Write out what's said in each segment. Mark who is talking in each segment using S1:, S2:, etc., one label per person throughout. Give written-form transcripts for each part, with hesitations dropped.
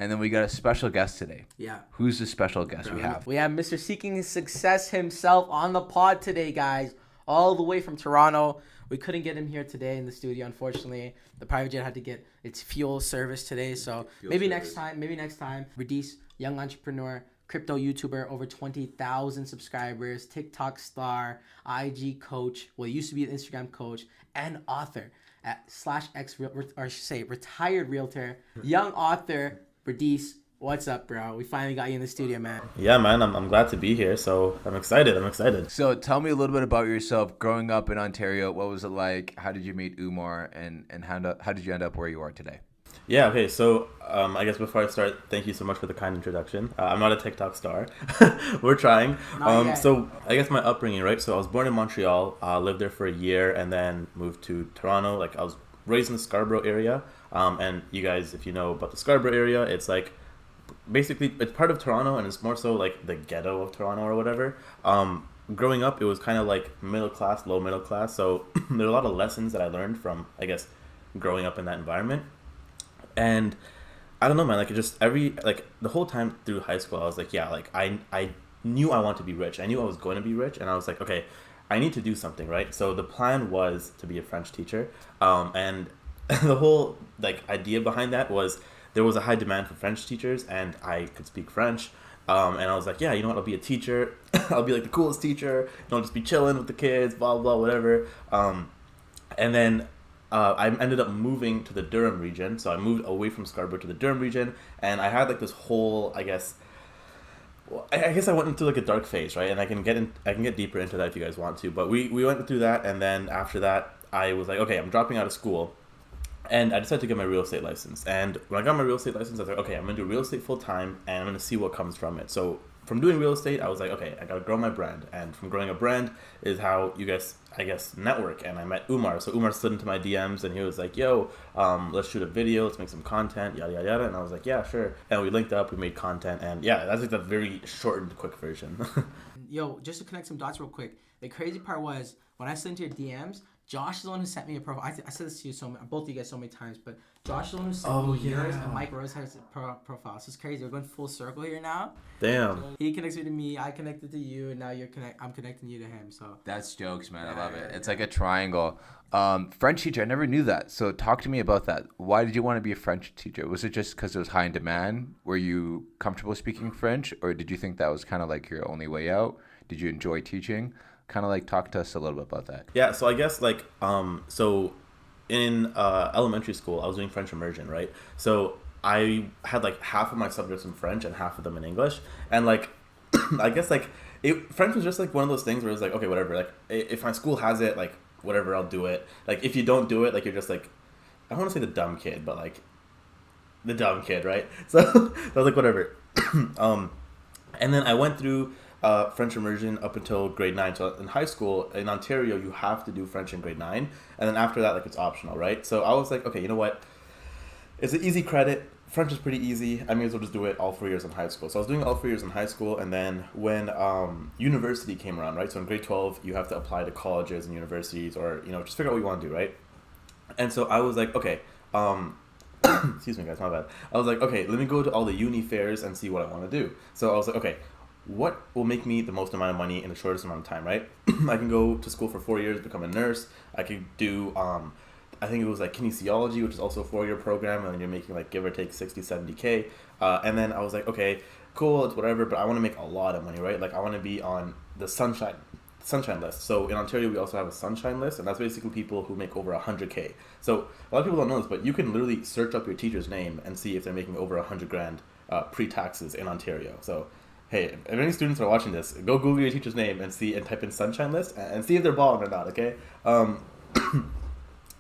S1: And then we got a special guest today.
S2: Yeah.
S1: Who's the special guest we have?
S2: We have Mr. Seeking Success himself on the pod today, guys. All the way from Toronto. We couldn't get him here today in the studio, unfortunately. The private jet had to get its fuel service today, so maybe next time. Radies, young entrepreneur, crypto YouTuber, over 20,000 subscribers, TikTok star, IG coach, well, he used to be an Instagram coach, and author at retired realtor, young author, Radies. What's up, bro? We finally got you in the studio, man.
S3: Yeah, man, I'm glad to be here. So I'm excited.
S1: So tell me a little bit about yourself. Growing up in Ontario, what was it like? How did you meet Umar, and how did you end up where you are today?
S3: Yeah, okay. So I guess before I start, thank you so much for the kind introduction. I'm not a TikTok star. We're trying. So I guess my upbringing, right? So I was born in Montreal, lived there for a year, and then moved to Toronto. Like I was raised in the Scarborough area. And you guys, if you know about the Scarborough area, it's like basically it's part of Toronto, and it's more so like the ghetto of Toronto or whatever. Growing up, it was kind of like low middle class. So there are a lot of lessons that I learned from, I guess, growing up in that environment. And I don't know, man, like the whole time through high school, I was like, yeah, like I knew I wanted to be rich. I knew I was going to be rich, and I was like, okay, I need to do something, right? So the plan was to be a French teacher. And the whole like idea behind that was there was a high demand for French teachers, and I could speak French. And I was like, yeah, you know what? I'll be a teacher. I'll be like the coolest teacher. I'll just be chilling with the kids, blah, blah, whatever. And then I ended up moving to the Durham region. So I moved away from Scarborough to the Durham region. And I had like this whole, I guess I went into like a dark phase, right? And I can get deeper into that if you guys want to. But we went through that. And then after that, I was like, okay, I'm dropping out of school. And I decided to get my real estate license. And when I got my real estate license, I was like, okay, I'm going to do real estate full time, and I'm going to see what comes from it. So from doing real estate, I was like, okay, I got to grow my brand. And from growing a brand is how you guys, I guess, network. And I met Umar. So Umar slid into my DMs, and he was like, yo, let's shoot a video. Let's make some content, yada, yada, yada. And I was like, yeah, sure. And we linked up. We made content. And yeah, that's like the very short and quick version.
S2: Yo, just to connect some dots real quick, the crazy part was when I slid into your DMs, Josh is the one who sent me a profile. I said this to you both of you guys so many times, but Josh is the one who sent me yours, and Mike Rose has a profile. So it's crazy. We're going full circle here now.
S3: Damn.
S2: So he connects me to me, I connected to you, and now I'm connecting you to him. So
S1: that's jokes, man. I love it. It's like a triangle. French teacher, I never knew that. So talk to me about that. Why did you want to be a French teacher? Was it just because it was high in demand? Were you comfortable speaking French, or did you think that was kind of like your only way out? Did you enjoy teaching? Kind of like talk to us a little bit about that.
S3: Yeah, so I guess like so in elementary school I was doing French immersion, right? So I had like half of my subjects in French and half of them in English, and like I guess like French was just like one of those things where it's like, okay, whatever, like if my school has it, like whatever, I'll do it. Like if you don't do it, like you're just like, I don't want to say the dumb kid, but like the dumb kid, right? So I was like, whatever. And then I went through French immersion up until grade 9. So in high school in Ontario, you have to do French in grade 9, and then after that, like it's optional, right? So I was like, okay, you know what? It's an easy credit. French is pretty easy. I may as well just do it all 4 years in high school. So I was doing all 4 years in high school, and then when university came around, right? So in grade 12, you have to apply to colleges and universities, or just figure out what you want to do, right? And so I was like, okay. Excuse me, guys, my bad. I was like, okay, let me go to all the uni fairs and see what I want to do. So I was like, okay, what will make me the most amount of money in the shortest amount of time, right? I can go to school for 4 years, become a nurse. I could do, I think it was like kinesiology, which is also a 4-year program, and then you're making like give or take 60, 70K. And then I was like, okay, cool, it's whatever, but I want to make a lot of money, right? Like I want to be on the sunshine list. So in Ontario, we also have a sunshine list, and that's basically people who make over 100K. So a lot of people don't know this, but you can literally search up your teacher's name and see if they're making over 100 grand pre-taxes in Ontario. So hey, if any students are watching this, go Google your teacher's name and type in sunshine list and see if they're balling or not, okay?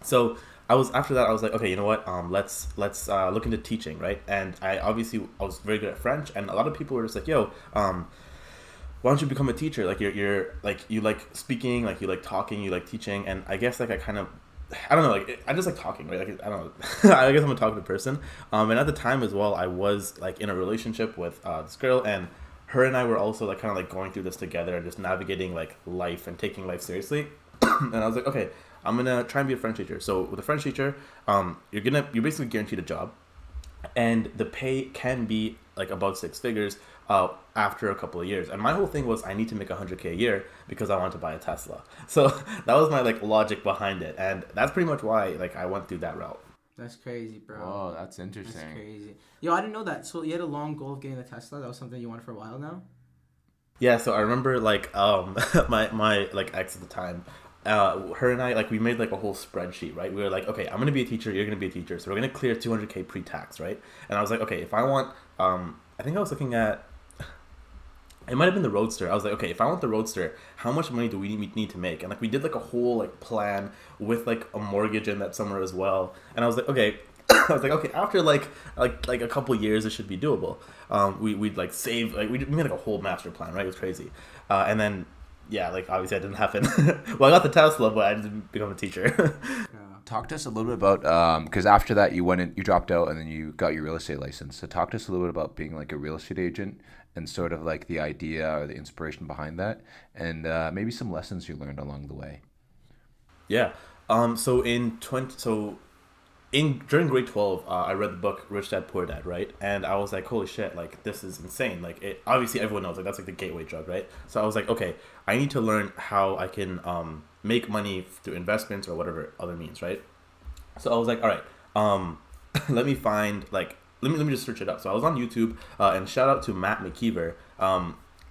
S3: So after that I was like, okay, you know what? Let's look into teaching, right? And I was very good at French, and a lot of people were just like, yo, why don't you become a teacher? Like you're like, you like speaking, like you like talking, you like teaching, and I guess like I don't know, like I just like talking, right? Like I don't know, I guess I'm a talkative person. And at the time as well, I was like in a relationship with this girl, and her and I were also like kind of like going through this together and just navigating like life and taking life seriously. And I was like, okay, I'm gonna try and be a French teacher. So with a French teacher, you're basically guaranteed a job. and the pay can be like above six figures after a couple of years. And my whole thing was I need to make 100K a year because I want to buy a Tesla. So that was my like logic behind it, and that's pretty much why like I went through that route.
S2: That's crazy, bro.
S1: Oh, that's interesting.
S2: That's crazy. Yo, I didn't know that. So you had a long goal of getting a Tesla. That was something you wanted for a while now.
S3: Yeah, so I remember like my like ex at the time, her and I like we made like a whole spreadsheet, right? We were like, okay, I'm gonna be a teacher, you're gonna be a teacher, so we're gonna clear 200K pre-tax, right? And I was like, okay, if I want, I think I was looking at, it might have been the Roadster. I was like, okay, if I want the Roadster, how much money do we need to make? And like we did like a whole like plan with like a mortgage in that somewhere as well. And I was like, okay. I was like, okay, after like a couple years, it should be doable. We'd like save, like we made like a whole master plan, right? It was crazy. And then, yeah, like obviously that didn't happen. Well, I got the Tesla, but I didn't become a teacher.
S1: Talk to us a little bit about, because after that you went in, you dropped out and then you got your real estate license. So talk to us a little bit about being like a real estate agent and sort of like the idea or the inspiration behind that, and maybe some lessons you learned along the way.
S3: Yeah. So during grade 12, I read the book Rich Dad Poor Dad, right? And I was like, holy shit, like this is insane. Like it obviously everyone knows like that's like the gateway drug, right? So I was like, okay, I need to learn how I can make money through investments or whatever other means, right? So I was like, all right, let me find like let me just search it up. So I was on YouTube, and shout out to Matt McKeever,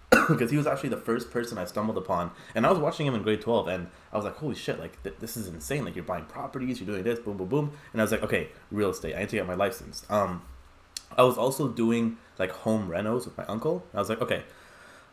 S3: because he was actually the first person I stumbled upon, and I was watching him in grade 12, and I was like, holy shit, like this is insane. Like you're buying properties, you're doing this, boom, boom, boom, and I was like, okay, real estate. I need to get my license. I was also doing like home renos with my uncle. I was like, okay,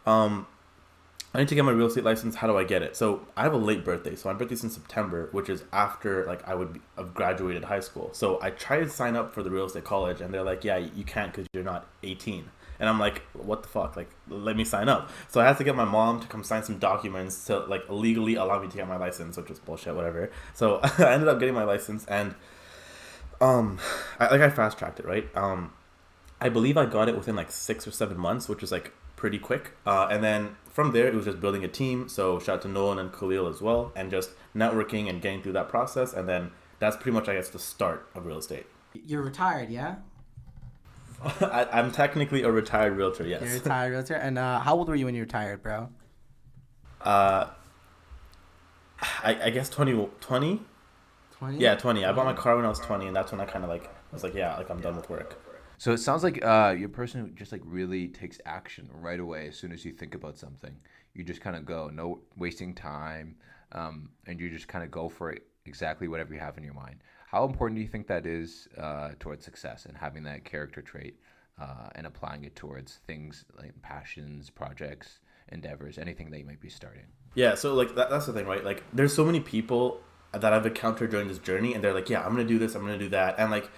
S3: I need to get my real estate license. How do I get it? So I have a late birthday. So my birthday's in September, which is after like I would have graduated high school. So I tried to sign up for the real estate college, and they're like, yeah, you can't because you're not 18. And I'm like, what the fuck? Like, let me sign up. So I had to get my mom to come sign some documents to like legally allow me to get my license, which was bullshit, whatever. So I ended up getting my license, and I fast tracked it, right? I believe I got it within like 6 or 7 months, which was like pretty quick. And then from there, it was just building a team. So shout out to Nolan and Khalil as well, and just networking and getting through that process. And then that's pretty much, I guess, the start of real estate.
S2: You're retired, yeah?
S3: I'm technically a retired realtor, yes.
S2: You're a retired realtor. And how old were you when you retired, bro?
S3: I guess 20?
S2: 20?
S3: Yeah, 20. I bought my car when I was 20, and that's when I kind of like, I was like, yeah, like I'm done with work.
S1: So it sounds like you're a person who just like really takes action right away as soon as you think about something. You just kind of go, no wasting time, and you just kind of go for it, exactly whatever you have in your mind. How important do you think that is towards success and having that character trait and applying it towards things like passions, projects, endeavors, anything that you might be starting?
S3: Yeah, so like that's the thing, right? Like there's so many people that I've encountered during this journey, and they're like, yeah, I'm gonna do this, I'm gonna do that, and like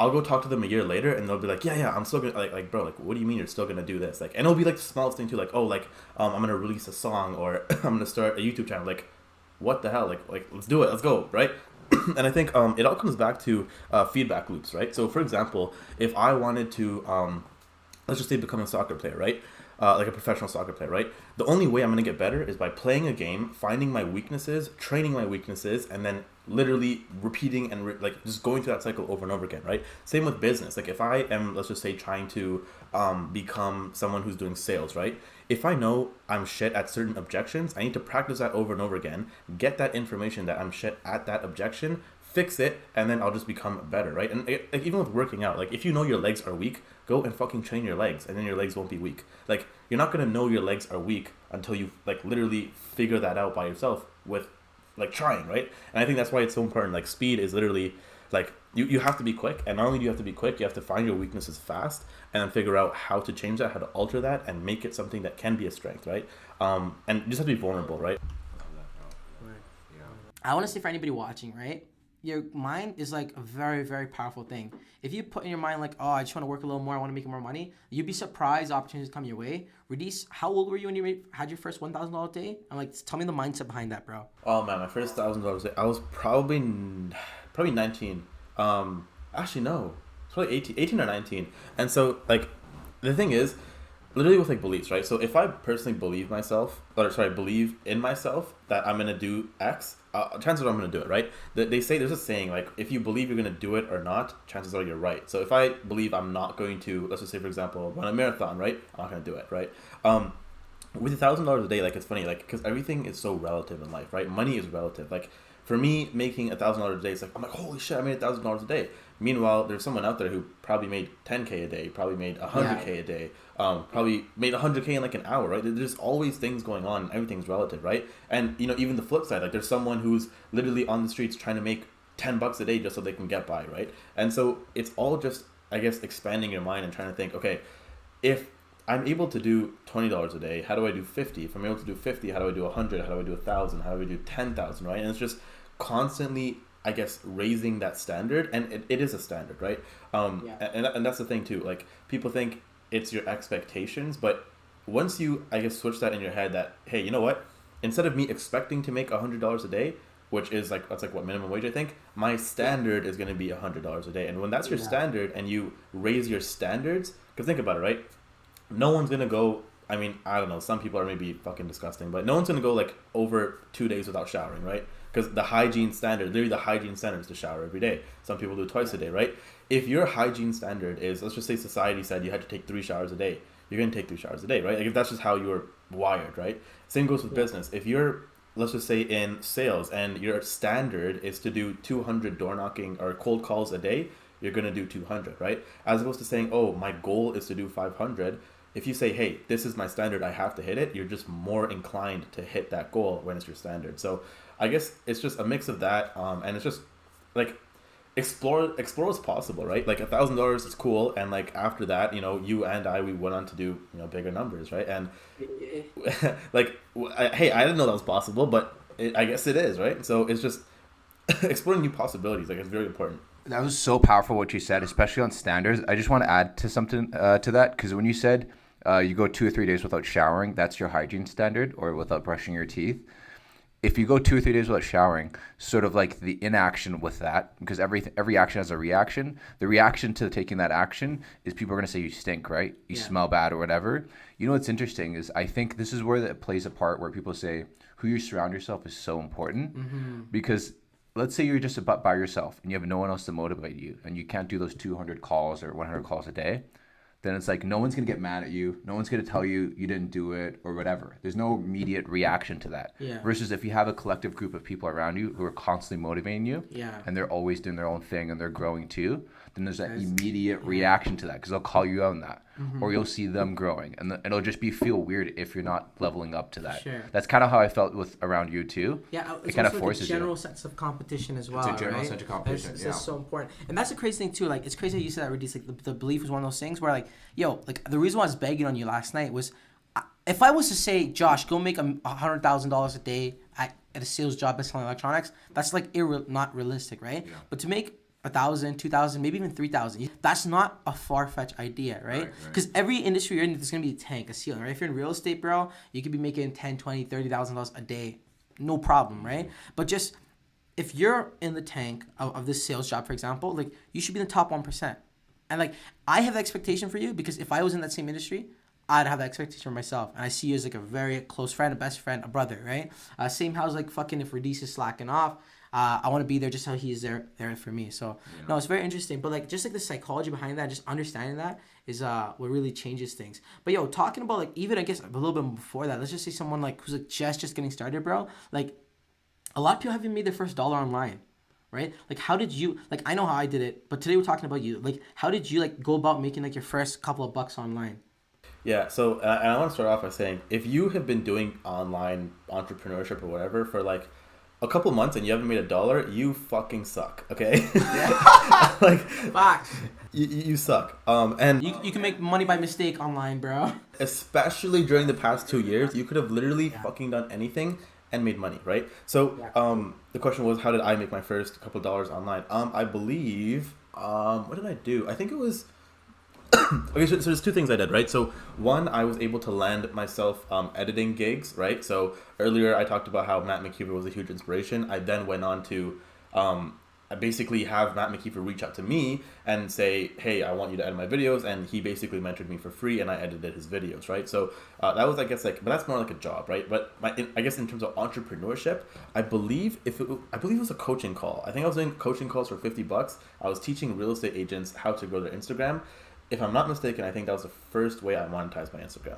S3: I'll go talk to them a year later, and they'll be like, yeah, I'm still gonna like bro, like what do you mean you're still gonna do this? Like, and it'll be like the smallest thing too, like oh, like I'm gonna release a song, or I'm gonna start a YouTube channel. Like, what the hell? Like let's do it, let's go, right? And I think it all comes back to feedback loops, right? So for example, if I wanted to let's just say become a soccer player, right? Like a professional soccer player, right? The only way I'm going to get better is by playing a game, finding my weaknesses, training my weaknesses, and then literally repeating and like just going through that cycle over and over again, right? Same with business. Like if I am, let's just say, trying to become someone who's doing sales, right? If I know I'm shit at certain objections, I need to practice that over and over again, get that information that I'm shit at that objection, fix it, and then I'll just become better, right? And like, even with working out, like if you know your legs are weak, go and fucking train your legs, and then your legs won't be weak. Like you're not gonna know your legs are weak until you like literally figure that out by yourself with like trying, right? And I think that's why it's so important. Like speed is literally like you have to be quick, and not only do you have to be quick, you have to find your weaknesses fast and then figure out how to change that, how to alter that, and make it something that can be a strength, right? And you just have to be vulnerable, right?
S2: I want to say for anybody watching, right? Your mind is like a very, very powerful thing. If you put in your mind like, oh, I just want to work a little more, I want to make more money, you'd be surprised opportunities come your way. Radies, how old were you when you had your first $1,000 day? I'm like, tell me the mindset behind that, bro.
S3: Oh man, my first $1,000 day, I was probably 19. Actually no, it's probably 18 or 19. And so like the thing is, literally with like beliefs, right? So if I personally believe in myself that I'm gonna do X, chances are I'm gonna do it, right? They say there's a saying like, if you believe you're gonna do it or not, chances are you're right. So if I believe I'm not going to, let's just say for example, run a marathon, right? I'm not gonna do it, right? With $1,000 a day, like, it's funny, like, because everything is so relative in life, right? Money is relative. Like, for me, making $1,000 a day, it's like, I'm like, holy shit, I made $1,000 a day. Meanwhile, there's someone out there who probably made 10K a day, probably made 100K a day, probably made 100K in like an hour, right? There's always things going on, and everything's relative, right? And, you know, even the flip side, like, there's someone who's literally on the streets trying to make $10 a day just so they can get by, right? And so it's all just, I guess, expanding your mind and trying to think, okay, if I'm able to do $20 a day, how do I do 50? If I'm able to do 50, how do I do 100? How do I do 1,000? How do I do 10,000, right? And it's just constantly, I guess, raising that standard, and it is a standard, right? And that's the thing too. Like, people think it's your expectations, but once you, I guess, switch that in your head that, hey, you know what? Instead of me expecting to make $100 a day, which is like, that's like what, minimum wage, I think, my standard is going to be $100 a day. And when that's your standard and you raise your standards, because think about it, right? No one's going to go, I mean, I don't know, some people are maybe fucking disgusting, but no one's going to go like over 2 days without showering, right? Because the hygiene standard, literally the hygiene standard is to shower every day. Some people do it twice a day, right? If your hygiene standard is, let's just say society said you had to take 3 showers a day, you're going to take 3 showers a day, right? Like, if that's just how you're wired, right? Same goes with business. If you're, let's just say, in sales and your standard is to do 200 door knocking or cold calls a day, you're going to do 200, right? As opposed to saying, oh, my goal is to do 500. If you say, hey, this is my standard, I have to hit it, you're just more inclined to hit that goal when it's your standard. So I guess it's just a mix of that, and it's just like explore what's possible, right? Like $1,000 is cool, and like after that, you know, you and I, we went on to do, you know, bigger numbers, right? And like, hey, I didn't know that was possible, but I guess it is, right? So it's just exploring new possibilities. Like, it's very important.
S1: That was so powerful what you said, especially on standards. I just want to add to something to that, because when you said you go 2 or 3 days without showering, that's your hygiene standard, or without brushing your teeth. If you go 2 or 3 days without showering, sort of like the inaction with that, because every action has a reaction. The reaction to taking that action is people are going to say you stink, right? You smell bad or whatever. You know what's interesting is, I think this is where it plays a part where people say who you surround yourself is so important, because let's say you're just by yourself and you have no one else to motivate you, and you can't do those 200 calls or 100 calls a day. Then it's like no one's going to get mad at you. No one's going to tell you you didn't do it or whatever. There's no immediate reaction to that.
S2: Yeah.
S1: Versus if you have a collective group of people around you who are constantly motivating you, and they're always doing their own thing and they're growing too, then there's that immediate reaction to that, because they'll call you out on that. Or you'll see them growing, and it'll just feel weird if you're not leveling up to that.
S2: Sure.
S1: That's kind of how I felt with around you too.
S2: Yeah,
S1: it kind of forces
S2: like a general sense of competition as well.
S1: It's a general
S2: right?
S1: sense of competition.
S2: That's so important, and that's the crazy thing too. Like, it's crazy that you said that, Radies. Like, the belief was one of those things where, like, yo, like, the reason why I was begging on you last night was, if I was to say, Josh, go make $100,000 a day at a sales job selling electronics, that's like not realistic, right? Yeah. But to make 1,000, 2,000, maybe even 3,000. That's not a far-fetched idea, right? Because every industry you're in, there's gonna be a tank, a ceiling, right? If you're in real estate, bro, you could be making $10,000, $20,000, $30,000 a day, no problem, right? But just if you're in the tank of this sales job, for example, like, you should be in the top 1%. And like, I have the expectation for you, because if I was in that same industry, I'd have that expectation for myself. And I see you as like a very close friend, a best friend, a brother, right? Same house, like, fucking if Radies is slacking off, I want to be there just how he's there for me. So no, it's very interesting. But like, just like the psychology behind that, just understanding that is what really changes things. But yo, talking about, like, even I guess a little bit before that, let's just say someone like who's like just getting started, bro. Like, a lot of people haven't made their first dollar online, right? Like, how did you, like, I know how I did it, but today we're talking about you. Like, how did you like go about making like your first couple of bucks online?
S3: Yeah, so and I want to start off by saying, if you have been doing online entrepreneurship or whatever for like a couple months and you haven't made $1, you fucking suck, okay? Like,
S2: facts.
S3: You suck. And
S2: you can make money by mistake online, bro.
S3: Especially during the past 2 years, you could have literally fucking done anything and made money, right? So the question was, how did I make my first couple of dollars online? I believe, what did I do? I think it was okay, so there's 2 things I did, right? So one, I was able to land myself editing gigs, right? So earlier I talked about how Matt McKeever was a huge inspiration. I then went on to I basically have Matt McKeefer reach out to me and say, hey, I want you to edit my videos. And he basically mentored me for free and I edited his videos, right? So that was, I guess, like, but that's more like a job, right? But I guess in terms of entrepreneurship, I believe it was a coaching call. I think I was doing coaching calls for $50. I was teaching real estate agents how to grow their Instagram. If I'm not mistaken, I think that was the first way I monetized my Instagram.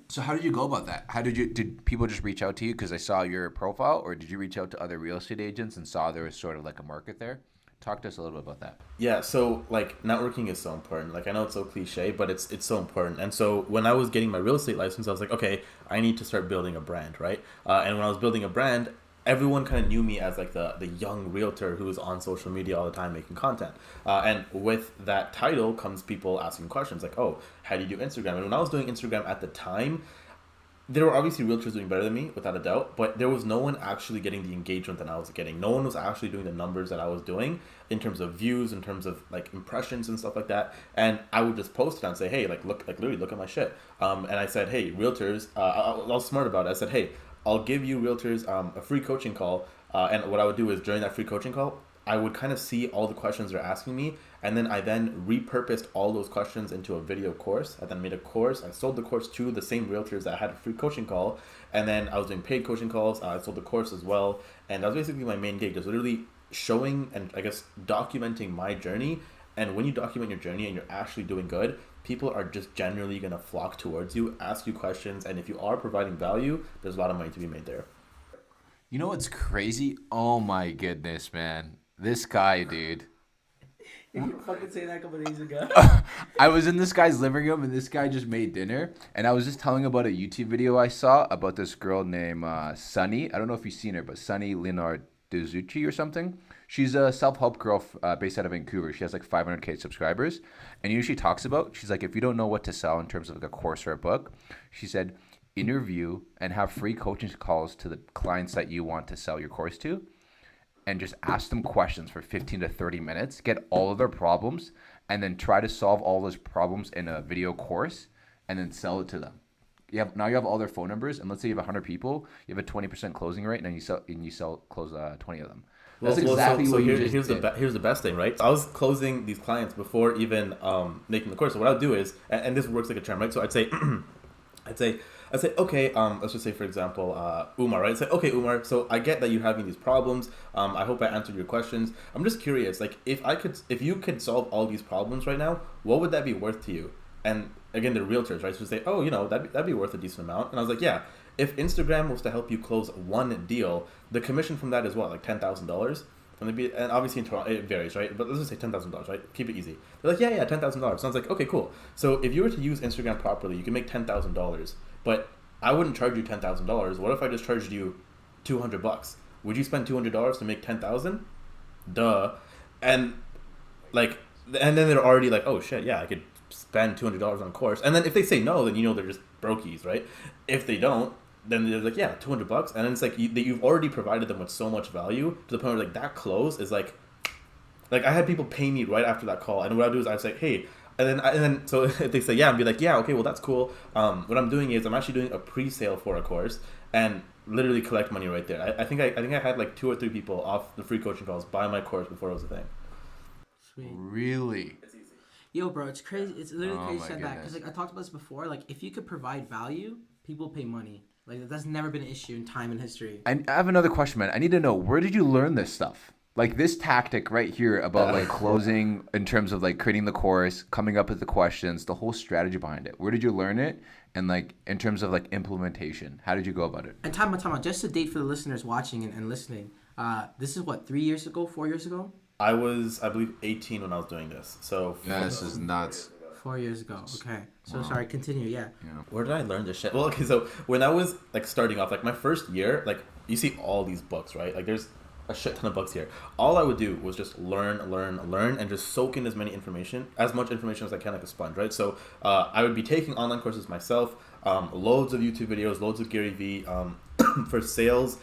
S1: So how did you go about that? Did people just reach out to you because they saw your profile, or did you reach out to other real estate agents and saw there was sort of like a market there? Talk to us a little bit about that.
S3: Yeah, so like networking is so important. Like I know it's so cliche, but it's so important. And so when I was getting my real estate license, I was like, okay, I need to start building a brand, right? And when I was building a brand, everyone kind of knew me as like the young realtor who was on social media all the time making content. And with that title comes people asking questions like, oh, how do you do Instagram? And when I was doing Instagram at the time, there were obviously realtors doing better than me, without a doubt, but there was no one actually getting the engagement that I was getting. No one was actually doing the numbers that I was doing in terms of views, in terms of like impressions and stuff like that. And I would just post it and say, hey, like look, like literally look at my shit. And I said, hey, realtors, I was smart about it. I said, hey, I'll give you realtors a free coaching call. And what I would do is during that free coaching call, I would kind of see all the questions they're asking me, and then I repurposed all those questions into a video course. I then made a course. I sold the course to the same realtors that had a free coaching call, and then I was doing paid coaching calls. I sold the course as well, and that was basically my main gig, just literally showing and I guess documenting my journey. And when you document your journey and you're actually doing good, people are just generally going to flock towards you, ask you questions, and if you are providing value, there's a lot of money to be made there.
S1: You know what's crazy? Oh my goodness, man. This guy, dude.
S2: You can fucking say that a couple days ago.
S1: I was in this guy's living room and this guy just made dinner. And I was just telling about a YouTube video I saw about this girl named Sunny. I don't know if you've seen her, but Sunny Lenarducci or something. She's a self-help girl based out of Vancouver. She has like 500K subscribers. And you know what she talks about? She's like, if you don't know what to sell in terms of like a course or a book, she said, interview and have free coaching calls to the clients that you want to sell your course to. And just ask them questions for 15 to 30 minutes, get all of their problems, and then try to solve all those problems in a video course, and then sell it to them. Now you have all their phone numbers, and let's say you have 100 people, you have a 20% closing rate, and you close 20 of them. That's exactly what you just did.
S3: Here's the best thing, right? I was closing these clients before even making the course. So what I would do is, and this works like a charm, right? So I'd say, I'd say, okay, let's just say, for example, Umar, right? I'd say, okay, Umar, so I get that you're having these problems. I hope I answered your questions. I'm just curious, like, if you could solve all these problems right now, what would that be worth to you? And again, the realtors, right? So say, oh, that'd be worth a decent amount. And I was like, yeah, if Instagram was to help you close one deal, the commission from that is what, like $10,000? And obviously in Toronto, it varies, right? But let's just say $10,000, right? Keep it easy. They're like, yeah, $10,000. So I was like, okay, cool. So if you were to use Instagram properly, you can make $10,000. But I wouldn't charge you $10,000. What if I just charged you $200? Would you spend $200 to make $10,000? Duh. And then they're already like, oh shit, yeah, I could spend $200 on a course. And then if they say no, then they're just brokies, right? If they don't, then they're like, yeah, $200. And then it's like you've already provided them with so much value to the point where like that close is like I had people pay me right after that call, and what I do is I say, hey. And then so if they say yeah, I'd be like, yeah, okay, well that's cool. What I'm doing is I'm actually doing a pre-sale for a course and literally collect money right there. I think I had like 2 or 3 people off the free coaching calls buy my course before it was a thing.
S2: Sweet.
S1: Really?
S3: It's easy.
S2: Yo, bro, it's crazy. It's literally crazy you said
S1: goodness.
S2: that because like I talked about this before. Like if you could provide value, people pay money. Like that's never been an issue in time and history.
S1: I have another question, man. I need to know, where did you learn this stuff? Like this tactic right here about like closing in terms of like creating the course, coming up with the questions, the whole strategy behind it. Where did you learn it? And like in terms of like implementation, how did you go about it?
S2: And time out. Just a date for the listeners watching and listening. This is what, 3 years ago, 4 years ago?
S3: I was, I believe, 18 when I was doing this. So
S1: Yeah, this is nuts.
S2: 4 years ago. Okay. So sorry, continue. Yeah.
S3: where did I learn this shit? Well, okay, so when I was like starting off, like my first year, like you see all these books, right? Like there's a shit ton of books here. All I would do was just learn, and just soak in as much information as I can, like a sponge, right? So I would be taking online courses myself, loads of YouTube videos, loads of Gary Vee, for sales.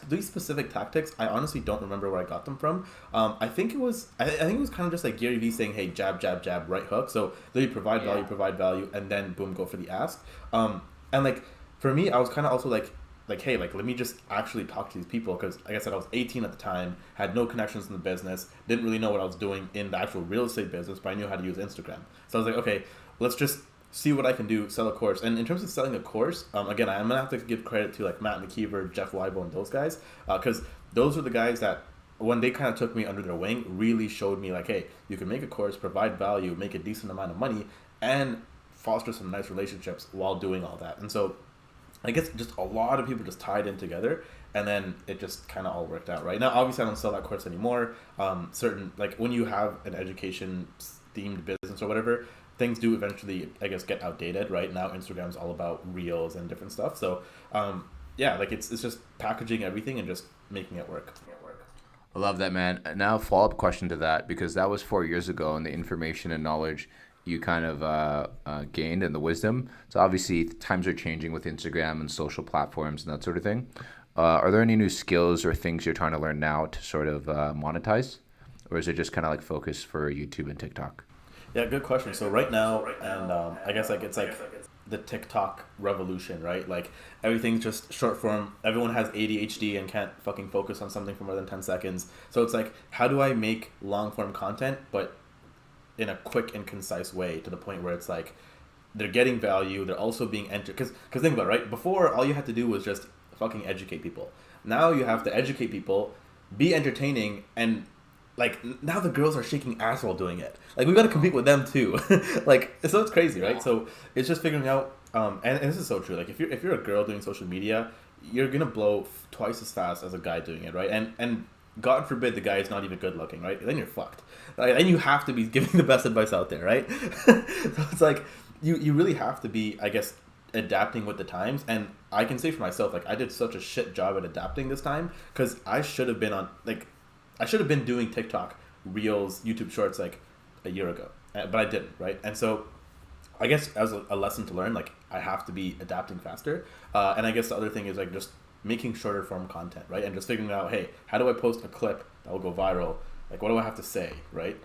S3: These specific tactics, I honestly don't remember where I got them from. I think it was kind of just like Gary Vee saying, hey, jab, jab, jab, right hook. So they provide value, and then boom, go for the ask. And like for me, I was kind of also like like, hey, like, let me just actually talk to these people, because like I said, I was 18 at the time, had no connections in the business, didn't really know what I was doing in the actual real estate business, but I knew how to use Instagram. So I was like, okay, let's just see what I can do, sell a course. And in terms of selling a course, again, I'm gonna have to give credit to like Matt McKeever, Jeff Weibo, and those guys, because those are the guys that, when they kind of took me under their wing, really showed me like, hey, you can make a course, provide value, make a decent amount of money, and foster some nice relationships while doing all that. And so I guess just a lot of people just tied in together, and then it just kind of all worked out, right? Now, obviously, I don't sell that course anymore. Certain, like, when you have an education themed business or whatever, things do eventually, I guess, get outdated, right? Now Instagram's all about reels and different stuff. So yeah, like, it's just packaging everything and just making it work.
S1: I love that, man. Now, a follow-up question to that, because that was 4 years ago, and the information and knowledge you kind of gained and the wisdom. So obviously times are changing with Instagram and social platforms and that sort of thing. Are there any new skills or things you're trying to learn now to sort of monetize? Or is it just kind of like focus for YouTube and TikTok?
S3: Yeah, good question. So right now, and I guess like it's like the TikTok revolution, right? Like, everything's just short form. Everyone has ADHD and can't fucking focus on something for more than 10 seconds. So it's like, how do I make long form content, but in a quick and concise way, to the point where it's like they're getting value, they're also being entered. Because think about it, right? Before, all you had to do was just fucking educate people. Now you have to educate people, be entertaining, and like, now the girls are shaking ass while doing it. Like, we got to compete with them too. Like, so it's crazy, right? So it's just figuring out, and this is so true. Like, if you're a girl doing social media, you're gonna blow twice as fast as a guy doing it, right? And God forbid the guy is not even good looking, right? Then you're fucked. Right? And you have to be giving the best advice out there, right? So it's like, you really have to be, I guess, adapting with the times. And I can say for myself, like, I did such a shit job at adapting this time, because I should have been doing TikTok, Reels, YouTube Shorts like a year ago, but I didn't, right? And so I guess as a lesson to learn, like, I have to be adapting faster. And I guess the other thing is like just making shorter form content, right? And just figuring out, hey, how do I post a clip that will go viral? Like, what do I have to say, right?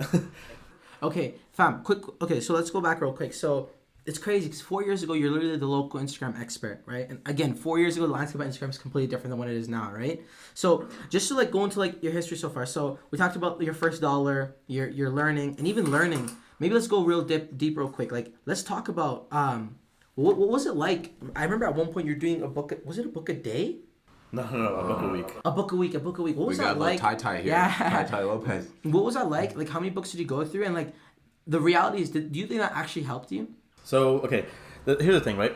S2: Okay, fam, quick. Okay, so let's go back real quick. So it's crazy because 4 years ago, you're literally the local Instagram expert, right? And again, 4 years ago, the landscape of Instagram is completely different than what it is now, right? So just to like go into like your history so far. So we talked about your first dollar, your learning, and even learning. Maybe let's go real deep real quick. Like, let's talk about what was it like? I remember at one point you're doing a book. Was it a book a day?
S3: No, a book a week.
S2: A book a week. What was that like?
S1: Tai here.
S2: Yeah.
S1: Tai Lopez.
S2: What was that like? Like, how many books did you go through? And like, the reality is, do you think that actually helped you?
S3: So, okay, here's the thing, right?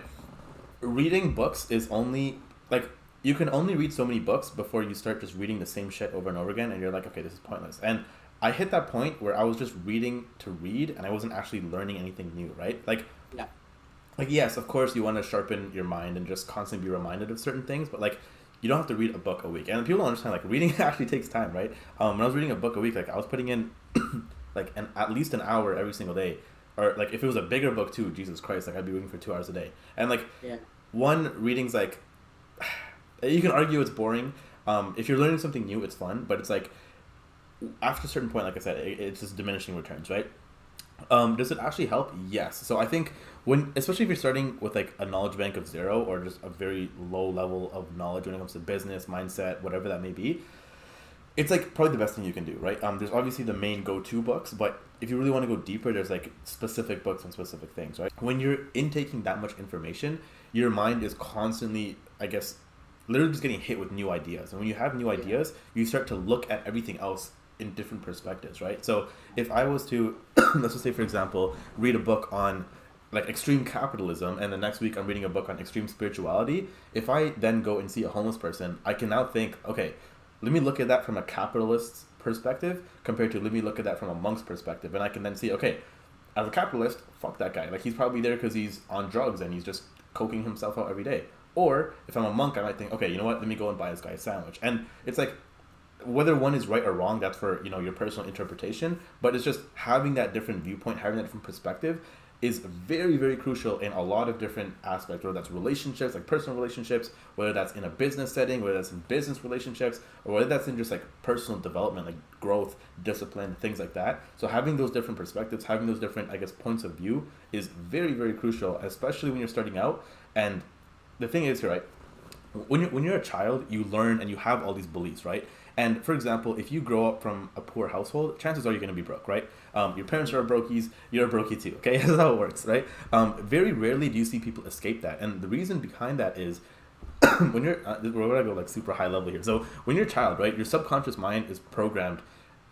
S3: Reading books is only, like, you can only read so many books before you start just reading the same shit over and over again, and you're like, okay, this is pointless. And I hit that point where I was just reading to read, and I wasn't actually learning anything new, right? Like,
S2: Yeah.
S3: Like, yes, of course, you want to sharpen your mind and just constantly be reminded of certain things, but, like, you don't have to read a book a week. And people don't understand, like, reading actually takes time, right? When I was reading a book a week, like, I was putting in, like, at least an hour every single day. Or, like, if it was a bigger book, too, Jesus Christ, like, I'd be reading for 2 hours a day. And, like, one, reading's, like, you can argue it's boring. If you're learning something new, it's fun. But it's, like, after a certain point, like I said, it's just diminishing returns, right? Does it actually help? Yes. So I think especially if you're starting with like a knowledge bank of zero, or just a very low level of knowledge when it comes to business, mindset, whatever that may be, it's like probably the best thing you can do, right? There's obviously the main go-to books, but if you really want to go deeper, there's like specific books on specific things, right? When you're intaking that much information, your mind is constantly, I guess, literally just getting hit with new ideas. And when you have new ideas, you start to look at everything else in different perspectives, right? So if I was to, let's just say, for example, read a book on like extreme capitalism, and the next week I'm reading a book on extreme spirituality, if I then go and see a homeless person, I can now think, okay, let me look at that from a capitalist's perspective compared to let me look at that from a monk's perspective. And I can then see, okay, as a capitalist, fuck that guy. Like, he's probably there because he's on drugs and he's just coking himself out every day. Or if I'm a monk, I might think, okay, you know what, let me go and buy this guy a sandwich. And it's like, whether one is right or wrong, that's for, you know, your personal interpretation, but it's just having that different viewpoint, having that different perspective is very, very crucial in a lot of different aspects, whether that's relationships, like personal relationships, whether that's in a business setting, whether that's in business relationships, or whether that's in just like personal development, like growth, discipline, things like that. So having those different perspectives, having those different, I guess, points of view is very, very crucial, especially when you're starting out. And the thing is here, right? when you're a child, you learn and you have all these beliefs, right? And for example, if you grow up from a poor household, chances are you're going to be broke, right? Your parents are brokies, you're a brokey too, okay? That's how it works, right? Very rarely do you see people escape that. And the reason behind that is when you're, we're going to go like super high level here. So when you're a child, right, your subconscious mind is programmed.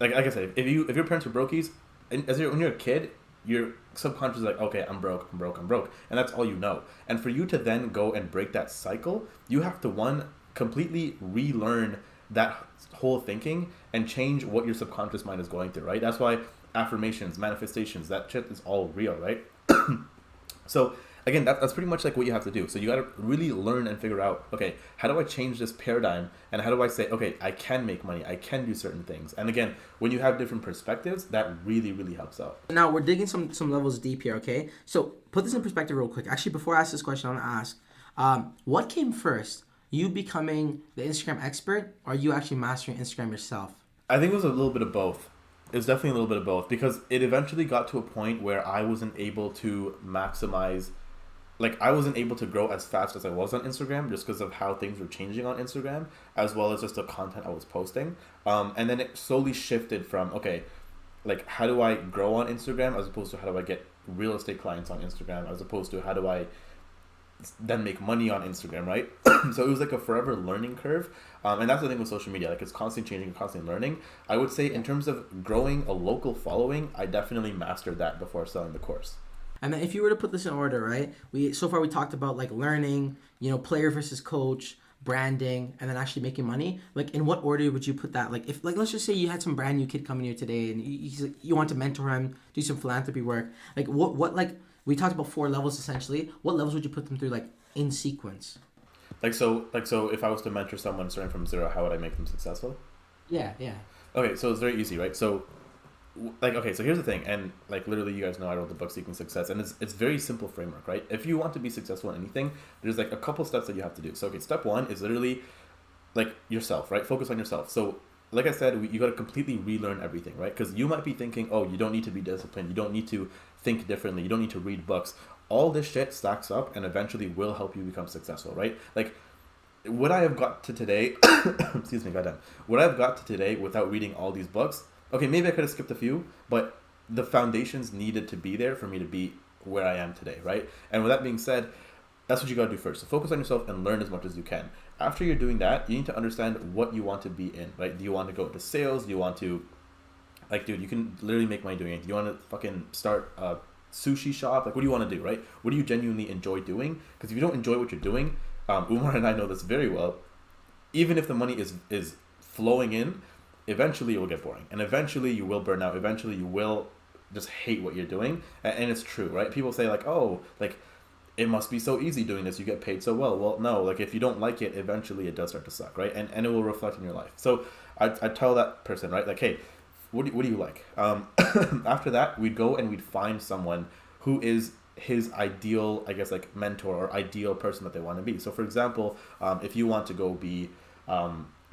S3: Like I said, if your parents are brokies, and when you're a kid, your subconscious is like, okay, I'm broke, and that's all you know. And for you to then go and break that cycle, you have to completely relearn that whole thinking and change what your subconscious mind is going through, right? That's why affirmations, manifestations, that shit is all real, right? So again, that's pretty much like what you have to do. So you got to really learn and figure out, okay, how do I change this paradigm? And how do I say, okay, I can make money, I can do certain things. And again, when you have different perspectives, that really, really helps out.
S2: Now we're digging some levels deep here, okay? So put this in perspective real quick. Actually, before I ask this question, I want to ask, what came first? You becoming the Instagram expert, or you actually mastering Instagram yourself?
S3: I think it was a little bit of both. It was definitely a little bit of both, because it eventually got to a point where I wasn't able to maximize, like I wasn't able to grow as fast as I was on Instagram just because of how things were changing on Instagram, as well as just the content I was posting. And then it slowly shifted from, okay, like how do I grow on Instagram as opposed to how do I get real estate clients on Instagram, as opposed to how do I then make money on Instagram, right? So it was like a forever learning curve. And that's the thing with social media, like it's constantly changing and constantly learning. I would say in terms of growing a local following, I definitely mastered that before selling the course.
S2: And then if you were to put this in order, right? We talked about like learning, player versus coach, branding, and then actually making money. Like in what order would you put that? Like if let's just say you had some brand new kid coming here today and you want to mentor him, do some philanthropy work. Like what like we talked about 4 levels essentially. What levels would you put them through like in sequence?
S3: So if I was to mentor someone starting from zero, how would I make them successful?
S2: Yeah.
S3: Okay, so it's very easy, right? So so here's the thing, and like literally you guys know I wrote the book Seeking Success, and it's very simple framework, right? If you want to be successful in anything, there's like a couple steps that you have to do. So okay, step 1 is literally like yourself, right? Focus on yourself. So like I said, you got to completely relearn everything, right? Because you might be thinking, oh, you don't need to be disciplined, you don't need to think differently, you don't need to read books. All this shit stacks up and eventually will help you become successful, right? Like what I have got to today excuse me, goddamn, what I've got to today without reading all these books, okay, maybe I could have skipped a few, but the foundations needed to be there for me to be where I am today, right? And with that being said, that's what you got to do first. So focus on yourself and learn as much as you can. After you're doing that, you need to understand what you want to be in, right? Do you want to go into sales? Do you want to, like, dude, you can literally make money doing it. Do you want to fucking start a sushi shop? Like, what do you want to do, right? What do you genuinely enjoy doing? Because if you don't enjoy what you're doing, Umar and I know this very well, even if the money is flowing in, eventually it will get boring. And eventually you will burn out. Eventually you will just hate what you're doing. And it's true, right? People say like, oh, like, it must be so easy doing this. You get paid so well. Well, no, like if you don't like it, eventually it does start to suck, right? And it will reflect in your life. So I tell that person, right? Like, hey, what do you like? After that, we'd go and we'd find someone who is his ideal, I guess, like mentor or ideal person that they want to be. So for example, if you want to go be,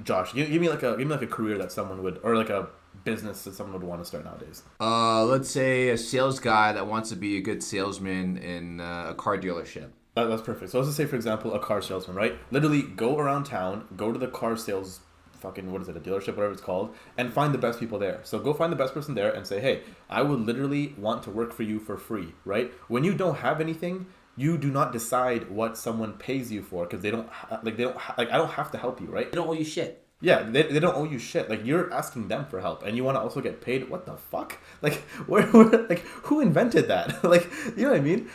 S3: Josh, give me like a career that someone would, or like a business that someone would want to start nowadays.
S1: Let's say a sales guy that wants to be a good salesman in a car dealership.
S3: That's perfect. So let's just say, for example, a car salesman, right? Literally go around town, go to the car sales fucking, what is it, a dealership, whatever it's called, and find the best people there. So go find the best person there and say, hey, I would literally want to work for you for free, right? When you don't have anything, you do not decide what someone pays you for, because I don't have to help you, right?
S2: They don't owe you shit.
S3: Yeah, they don't owe you shit. Like, you're asking them for help, and you want to also get paid. What the fuck? Like, where like, who invented that? Like, you know what I mean?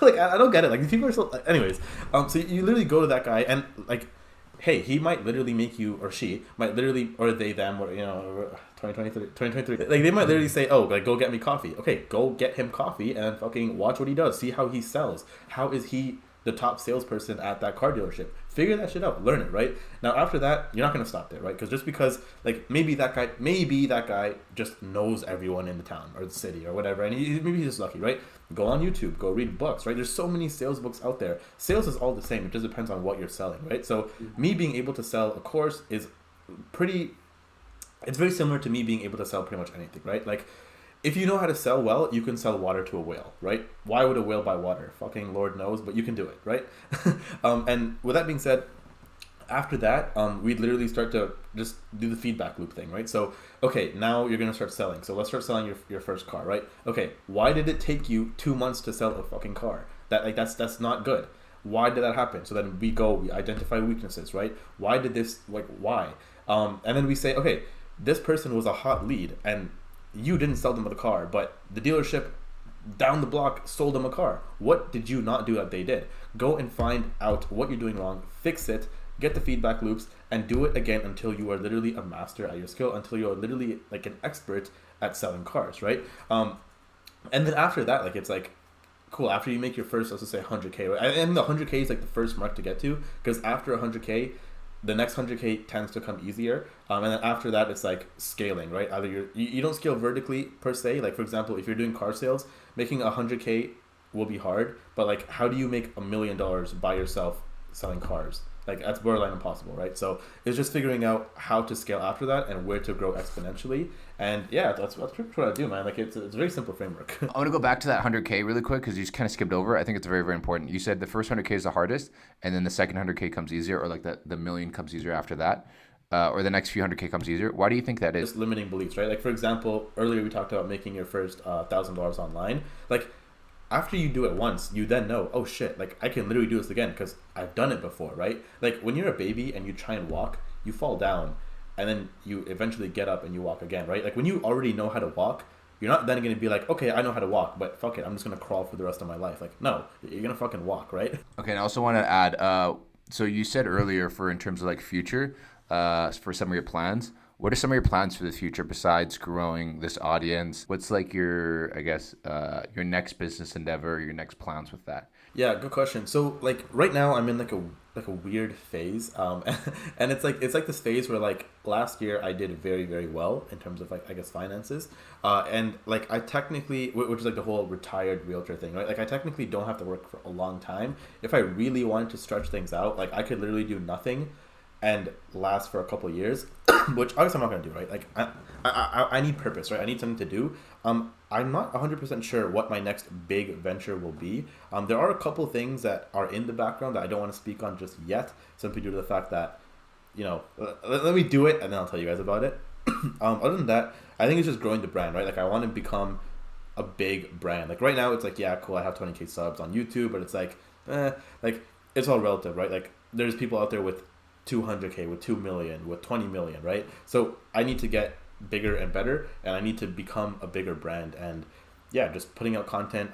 S3: Like, I don't get it. Like, people are so. Anyways, so you literally go to that guy, and like, hey, he might literally make you, or she might literally, or they, them, or 2023. Like, they might literally say, oh, like, go get me coffee. Okay, go get him coffee, and fucking watch what he does. See how he sells. How is he the top salesperson at that car dealership? Figure that shit out. Learn it, right? Now, after that, you're not going to stop there, right? Because just because, like, maybe that guy just knows everyone in the town or the city or whatever, and maybe he's just lucky, right? Go on YouTube, go read books, right? There's so many sales books out there. Sales is all the same. It just depends on what you're selling, right? So me being able to sell a course is it's very similar to me being able to sell pretty much anything, right? Like, if you know how to sell well, you can sell water to a whale, right? Why would a whale buy water? Fucking Lord knows, but you can do it, right? And with that being said, after that, we'd literally start to just do the feedback loop thing, right? So, okay, now you're gonna start selling. So let's start selling your first car, right? Okay, why did it take you 2 months to sell a fucking car? That's not good. Why did that happen? So then we identify weaknesses, right? Why did this, why? And then we say, okay, this person was a hot lead and you didn't sell them the car, but the dealership down the block sold them a car. What did you not do that they did? Go and find out what you're doing wrong, fix it, get the feedback loops, and do it again until you are literally a master at your skill, until you're literally like an expert at selling cars, right? And then after that, like, it's like, cool, after you make your first, let's just say 100K, right? And the 100K is like the first mark to get to, because after 100K, the next 100K tends to come easier. And then after that, it's like scaling, right? Either you don't scale vertically per se. Like, for example, if you're doing car sales, making 100K will be hard, but like, how do you make $1 million by yourself selling cars? Like, that's borderline impossible, right? So it's just figuring out how to scale after that and where to grow exponentially. And yeah, that's pretty much what I do, man. Like, it's a very simple framework.
S1: I want to go back to that 100K really quick because you just kind of skipped over. I think it's very, very important. You said the first 100K is the hardest, and then the second 100K comes easier, or like the million comes easier after that, or the next few 100K comes easier. Why do you think that is?
S3: Just limiting beliefs, right? Like, for example, earlier we talked about making your first $1,000 online. Like, after you do it once, you then know, oh shit, like, I can literally do this again because I've done it before, right? Like, when you're a baby and you try and walk, you fall down and then you eventually get up and you walk again, right? Like, when you already know how to walk, you're not then going to be like, okay, I know how to walk, but fuck it, I'm just going to crawl for the rest of my life. Like, no, you're going to fucking walk, right?
S1: Okay, and I also want to add, so you said earlier in terms of like future, for some of your plans, what are some of your plans for the future besides growing this audience? What's like your, I guess, your next business endeavor, your next plans with that?
S3: Yeah, good question. So like right now I'm in like a weird phase, and it's like this phase where like last year I did very, very well in terms of like, I guess, finances, and like I technically, which is like the whole retired realtor thing, right? Like I technically don't have to work for a long time. If I really wanted to stretch things out, like I could literally do nothing and last for a couple of years, which obviously I'm not gonna do, right? Like I need purpose, right? I need something to do. I'm not 100% sure what my next big venture will be. There are a couple of things that are in the background that I don't want to speak on just yet, simply due to the fact that, you know, let me do it and then I'll tell you guys about it. Other than that, I think it's just growing the brand, right? Like I want to become a big brand. Like right now, it's like, yeah, cool, I have 20K subs on YouTube, but it's like it's all relative, right? Like there's people out there with 200K, with 2 million, with 20 million, right? So I need to get bigger and better, and I need to become a bigger brand. And yeah, just putting out content.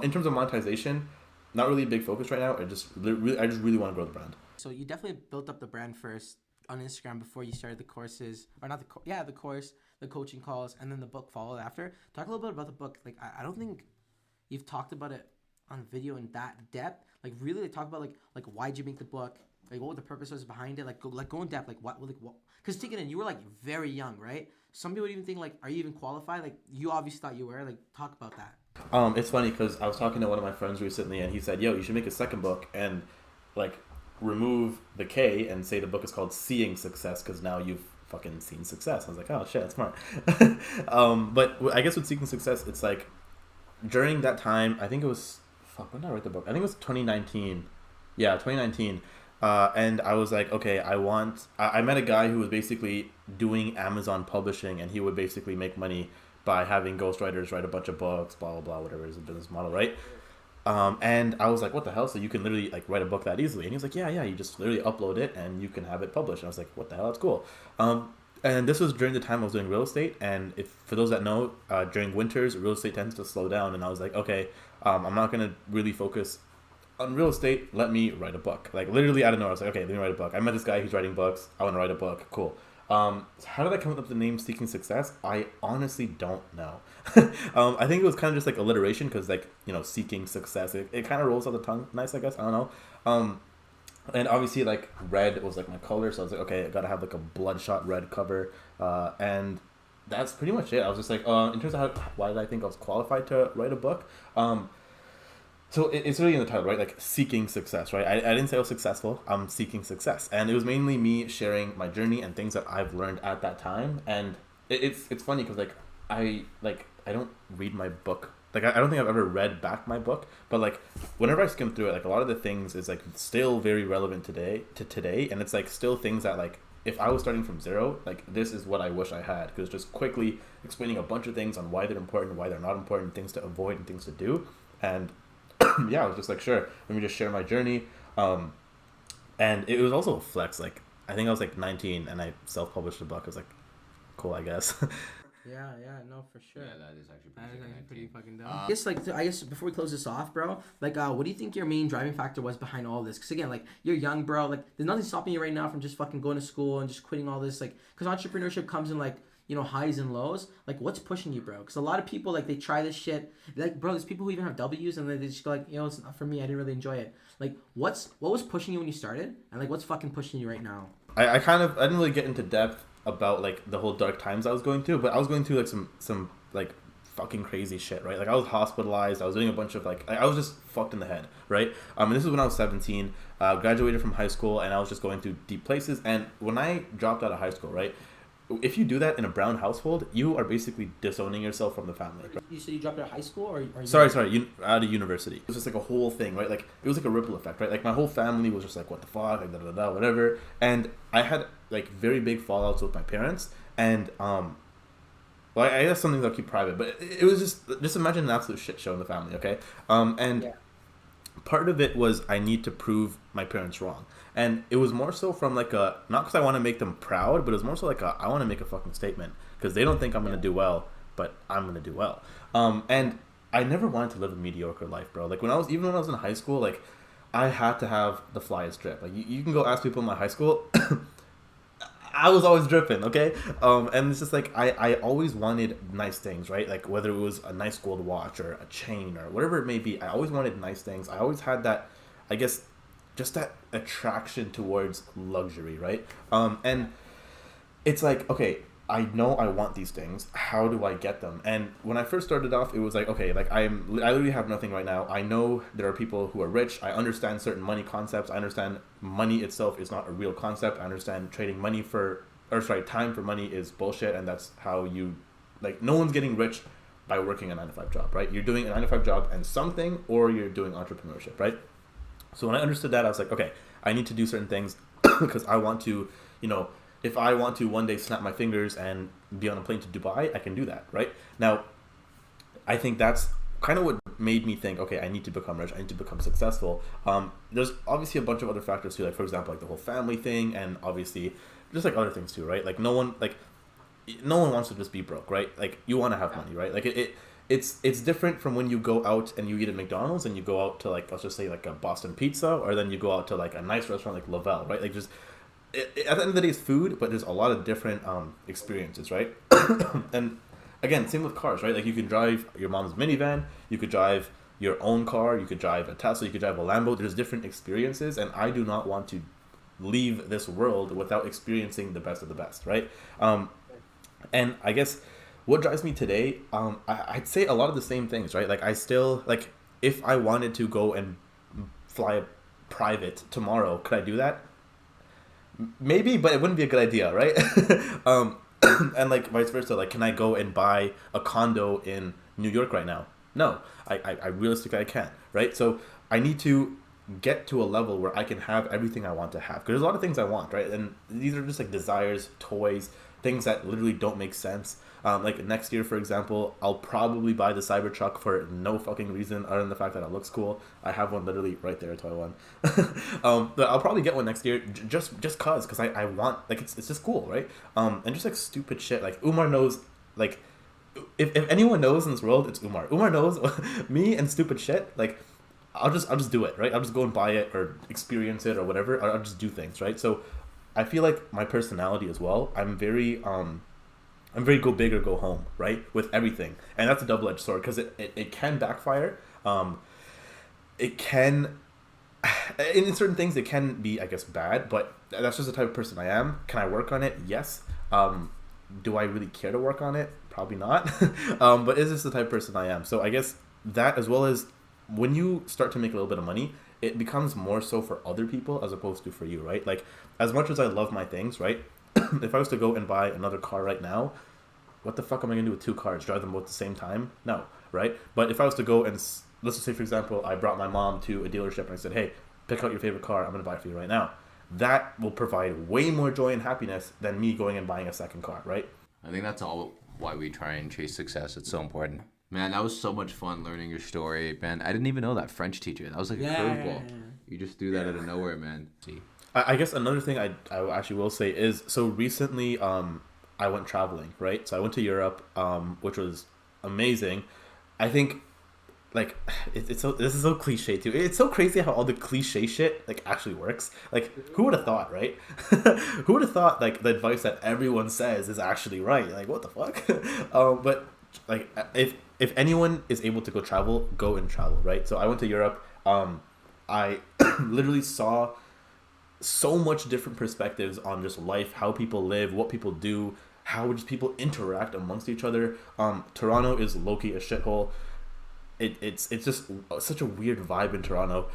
S3: In terms of monetization, not really a big focus right now. I just really want to grow the brand.
S2: So you definitely built up the brand first on Instagram before you started the courses, or not the course, the coaching calls, and then the book followed after. Talk a little bit about the book. Like I don't think you've talked about it on video in that depth. Like really, talk about like why'd you make the book? Like what the purpose was behind it? Like go in depth. Like what? Because taking in, you were like very young, right? Some people would even think like, are you even qualified? Like you obviously thought you were. Like talk about that.
S3: It's funny because I was talking to one of my friends recently, and he said, "Yo, you should make a second book and like remove the K and say the book is called Seeing Success because now you've fucking seen success." I was like, "Oh shit, that's smart." But I guess with Seeking Success, it's like during that time, I think it was when did I write the book? I think it was 2019. Yeah, 2019. And I was like, okay, I met a guy who was basically doing Amazon publishing, and he would basically make money by having ghostwriters write a bunch of books, blah, blah, blah, whatever is the business model, right? And I was like, what the hell? So you can literally like write a book that easily? And he was like, yeah, you just literally upload it and you can have it published. And I was like, what the hell? That's cool. And this was during the time I was doing real estate. And if for those that know, during winters, real estate tends to slow down. And I was like, okay, I'm not going to really focus on real estate. Let me write a book. Like literally out of nowhere, I was like, okay, let me write a book. I met this guy who's writing books. I want to write a book. Cool. How did I come up with the name Seeking Success? I honestly don't know. I think it was kind of just like alliteration because like, you know, seeking success, it kind of rolls off the tongue nice, I guess. I don't know. And obviously like red was like my color. So I was like, okay, I got to have like a bloodshot red cover. And that's pretty much it. I was just like, in terms of why did I think I was qualified to write a book? So it's really in the title, right? Like seeking success, right? I didn't say I was successful. I'm seeking success. And it was mainly me sharing my journey and things that I've learned at that time. And it's funny because like I don't read my book. Like I don't think I've ever read back my book, but like whenever I skim through it, like a lot of the things is like still very relevant today, and it's like still things that like if I was starting from zero, like this is what I wish I had, because just quickly explaining a bunch of things on why they're important, why they're not important, things to avoid and things to do, and yeah, I was just like, sure, let me just share my journey. And it was also a flex. Like I think I was like 19 and I self-published a book. I was like, cool, I guess.
S2: Yeah, no, for sure.
S1: Yeah, that is actually
S2: That is actually pretty
S1: 19.
S2: fucking dope. I guess before we close this off, bro, like, what do you think your main driving factor was behind all this? Because again, like, you're young, bro. Like, there's nothing stopping you right now from just fucking going to school and just quitting all this. Like, because entrepreneurship comes in like, you know, highs and lows. Like, what's pushing you, bro? Because a lot of people, like, they try this shit. Like, bro, there's people who even have W's and they just go like, you know, it's not for me. I didn't really enjoy it. Like, what was pushing you when you started, and like, what's fucking pushing you right now?
S3: I didn't really get into depth about like the whole dark times I was going through, but I was going through like some like fucking crazy shit, right? Like I was hospitalized. I was doing a bunch of like I was just fucked in the head, right? And this is when I was 17, graduated from high school, and I was just going through deep places. And when I dropped out of high school, right, if you do that in a brown household, you are basically disowning yourself from the family.
S2: You said you dropped out of high school, or
S3: Sorry, out of university. It was just like a whole thing, right? Like it was like a ripple effect, right? Like my whole family was just like, what the fuck, like whatever. And I had like very big fallouts with my parents, and well, I guess something that I'll keep private, but it was just imagine an absolute shit show in the family, okay? And
S2: Yeah.
S3: part of it was I need to prove my parents wrong. And it was more so from like a, not because I want to make them proud, but it was more so like I want to make a fucking statement, because they don't think I'm going to do well, but I'm going to do well. And I never wanted to live a mediocre life, bro. Like when I was in high school, like I had to have the flyest drip. Like you can go ask people in my high school. I was always dripping, okay? And it's just like I always wanted nice things, right? Like whether it was a nice gold watch or a chain or whatever it may be, I always wanted nice things. I always had that, I guess, just that attraction towards luxury, right? And it's like, okay, I know I want these things. How do I get them? And when I first started off, it was like, okay, like I literally have nothing right now. I know there are people who are rich. I understand certain money concepts. I understand money itself is not a real concept. I understand trading time for money is bullshit, and that's how you, like, no one's getting rich by working a 9-to-5 job, right? You're doing a 9-to-5 job and something, or you're doing entrepreneurship, right? So when I understood that, I was like, okay, I need to do certain things because I want to, you know, if I want to one day snap my fingers and be on a plane to Dubai, I can do that, right? Now, I think that's kind of what made me think, okay, I need to become rich, I need to become successful. There's obviously a bunch of other factors too, like for example, like the whole family thing, and obviously just like other things too, right? Like no one wants to just be broke, right? Like you want to have money, right? Like it's different from when you go out and you eat at McDonald's and you go out to like, let's just say like a Boston Pizza, or then you go out to like a nice restaurant like Lavelle, right? Like just at the end of the day, it's food, but there's a lot of different experiences, right? And again, same with cars, right? Like you can drive your mom's minivan, you could drive your own car, you could drive a Tesla, you could drive a Lambo. There's different experiences, and I do not want to leave this world without experiencing the best of the best, right? And I guess what drives me today, I'd say a lot of the same things, right? Like I still, like if I wanted to go and fly a private tomorrow, could I do that? Maybe, but it wouldn't be a good idea, right? And like vice versa, like can I go and buy a condo in New York right now? No, I realistically I can't, right? So I need to get to a level where I can have everything I want to have, because there's a lot of things I want, right? And these are just like desires, toys, things that literally don't make sense. Like next year, for example, I'll probably buy the Cybertruck for no fucking reason other than the fact that it looks cool. I have one literally right there, a toy one. But I'll probably get one next year just because I want, like it's just cool, right? And just like stupid shit. Like Umar knows, like if anyone knows in this world, it's Umar. Umar knows me and stupid shit. Like I'll just do it, right? I'll just go and buy it or experience it or whatever. I'll just do things, right? So I feel like my personality as well, I'm very go big or go home, right? With everything. And that's a double-edged sword, because it can backfire. It can, in certain things, it can be, I guess, bad, but that's just the type of person I am. Can I work on it? Yes. Do I really care to work on it? Probably not. But is this the type of person I am? So I guess that, as well as when you start to make a little bit of money, it becomes more so for other people as opposed to for you, right? Like, as much as I love my things, right? If I was to go and buy another car right now, what the fuck am I gonna do with 2 cars? Drive them both at the same time? No, right? But if I was to go and let's just say, for example, I brought my mom to a dealership and I said, hey, pick out your favorite car. I'm gonna buy it for you right now. That will provide way more joy and happiness than me going and buying a second car, right?
S1: I think that's all why we try and chase success. It's so important. Man, that was so much fun learning your story, man. I didn't even know that French teacher. That was like a curveball. You just threw that out of nowhere, man. See.
S3: I guess another thing I actually will say is, so recently I went traveling, right? So I went to Europe, which was amazing. I think, like, it's so, this is so cliche too. It's so crazy how all the cliche shit like actually works. Like, who would have thought, right? Who would have thought like the advice that everyone says is actually right? Like, what the fuck? But like, if anyone is able to go travel, go and travel, right? So I went to Europe. I literally saw so much different perspectives on just life, how people live, what people do, how just people interact amongst each other. Toronto is low-key a shithole. It's just such a weird vibe in Toronto.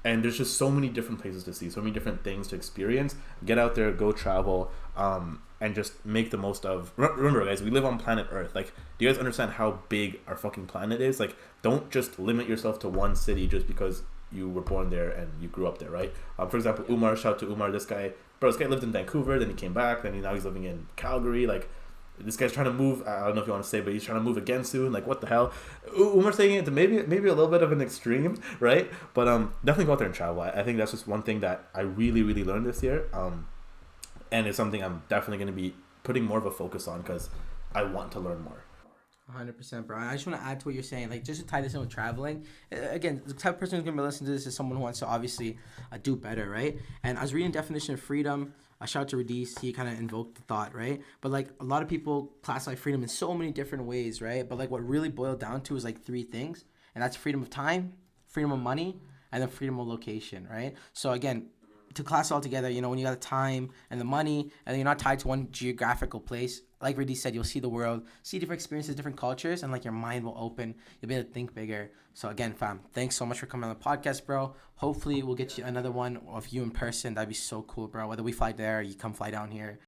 S3: And there's just so many different places to see, so many different things to experience. Get out there, go travel, and just make the most of. Remember, guys, we live on planet Earth. Like, do you guys understand how big our fucking planet is? Like, don't just limit yourself to one city just because you were born there and you grew up there, right? For example, Umar, shout out to Umar. This guy lived in Vancouver, then he came back, then now he's living in Calgary. Like, this guy's trying to move. I don't know if you want to say, but he's trying to move again soon. Like, what the hell? Umar's taking it to maybe a little bit of an extreme, right? But definitely go out there and travel. I think that's just one thing that I really, really learned this year. And it's something I'm definitely going to be putting more of a focus on because I want to learn more.
S2: 100%, bro. I just want to add to what you're saying. Like, just to tie this in with traveling. Again, the type of person who's going to be listening to this is someone who wants to obviously do better, right? And I was reading definition of freedom. Shout out to Radies. He kind of invoked the thought, right? But, like, a lot of people classify freedom in so many different ways, right? But, like, what really boiled down to is, like, 3 things. And that's freedom of time, freedom of money, and then freedom of location, right? So, again, to class it all together, you know, when you got the time and the money and you're not tied to one geographical place, like Rudy said, you'll see the world, see different experiences, different cultures, and like your mind will open. You'll be able to think bigger. So again, fam, thanks so much for coming on the podcast, bro. Hopefully we'll get you another one of you in person. That'd be so cool, bro. Whether we fly there or you come fly down here.